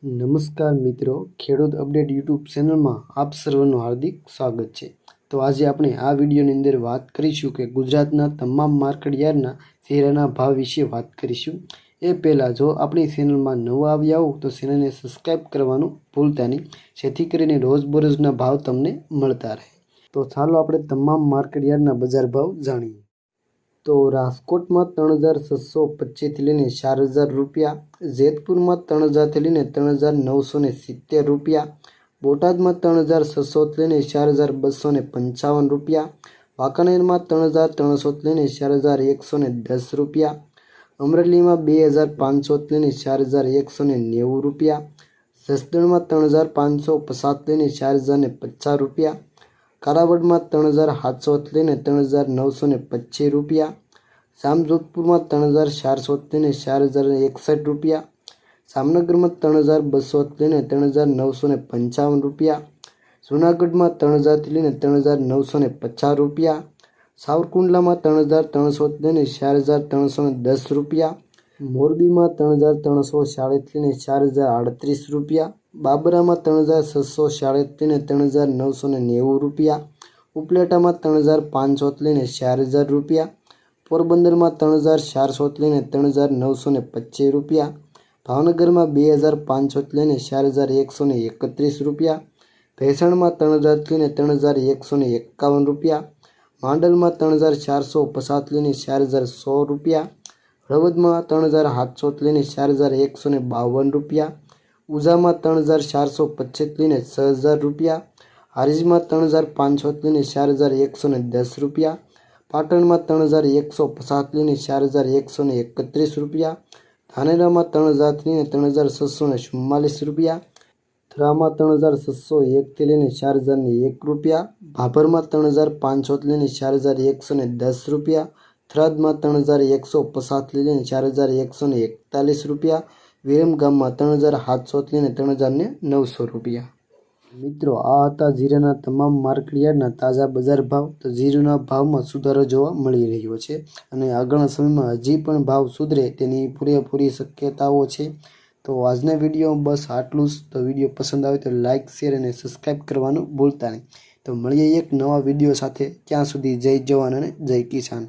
નમસ્કાર મિત્રો, ખેડૂત અપડેટ યુટ્યુબ ચેનલમાં આપ સર્વનું હાર્દિક સ્વાગત છે। તો આજે આપણે આ વિડીયોની અંદર વાત કરીશું કે ગુજરાતના તમામ માર્કેટ યાર્ડના શેરડાના ભાવ વિશે વાત કરીશું। એ પહેલાં જો આપણી ચેનલમાં નવા આવ્યા હો તો ચેનલને સબસ્ક્રાઈબ કરવાનું ભૂલતા નહીં, જેથી કરીને રોજબરોજના ભાવ તમને મળતા રહે। તો ચાલો આપણે તમામ માર્કેટ યાર્ડના બજાર ભાવ જાણીએ। તો રાજકોટમાં 3625 થી લઈને 4000 રૂપિયા, જેતપુરમાં 3000 થી લઈને 3970 રૂપિયા, બોટાદમાં 3600 થી લઈને 4255 રૂપિયા, વાંકાનેરમાં 3300 થી લઈને 4110 રૂપિયા, અમરેલીમાં 2500 થી લઈને 4190 રૂપિયા, જસદણમાં 3550 થી લઈને 4050 રૂપિયા, કાલાવડમાં 3700 થી લઈને 3925 રૂપિયા, જામજોધપુરમાં 3400 થી લઈને 4061 રૂપિયા, જામનગરમાં 3200 થી લઈને 3955 રૂપિયા, જૂનાગઢમાં 3000 થી લઈને 3950 રૂપિયા, સાવરકુંડલામાં 3300 થી લઈને 4310 રૂપિયા, મોરબીમાં 3340 થી લઈને 4038 રૂપિયા, બાબરામાં 3640 થી લઈને 3990 રૂપિયા, ઉપલેટામાં 3500 થી લઈને 4000 રૂપિયા, પોરબંદરમાં 3400 થી લઈને 3925 રૂપિયા, ભાવનગરમાં 2500 થી લઈને 4131 રૂપિયા, ભેસાણમાં 3000 થી લઈને 3151 રૂપિયા, માંડલમાં 3450 થી લઈને 4100 રૂપિયા, હળવદમાં 3700 થી લઈને 4152 રૂપિયા, ઉઝામાં 3425 થી લઈને 6000 રૂપિયા, હારીજમાં 3500 થી લઈને 4110 રૂપિયા, પાટણમાં 3150 થી લઈને 4131 રૂપિયા, ધાનેરામાં 3000 થી લઈને 3644 રૂપિયા, થરામાં 3601 થી લઈને 4001 રૂપિયા, ભાભરમાં 3500 થી લઈને 4110 રૂપિયા, થરાદમાં 3150 થી લઈને 4141 રૂપિયા, વિરમગામમાં 3700 થી લઈને 3900 રૂપિયા। મિત્રો, આ હતા જીરાના તમામ માર્કેટ યાર્ડના તાજા બજાર ભાવ। તો જીરુના ભાવમાં સુધારો જોવા મળી રહ્યો છે અને આગળના સમયમાં હજી પણ ભાવ સુધરે તેની પૂરેપૂરી શક્યતાઓ છે। તો આજના વિડીયોમાં બસ આટલું જ। તો વિડીયો પસંદ આવે તો લાઇક, શેર અને સબસ્ક્રાઈબ કરવાનું ભૂલતા નહીં। તો મળીએ એક નવા વિડીયો સાથે, ત્યાં સુધી જય જવાન અને જય કિસાન।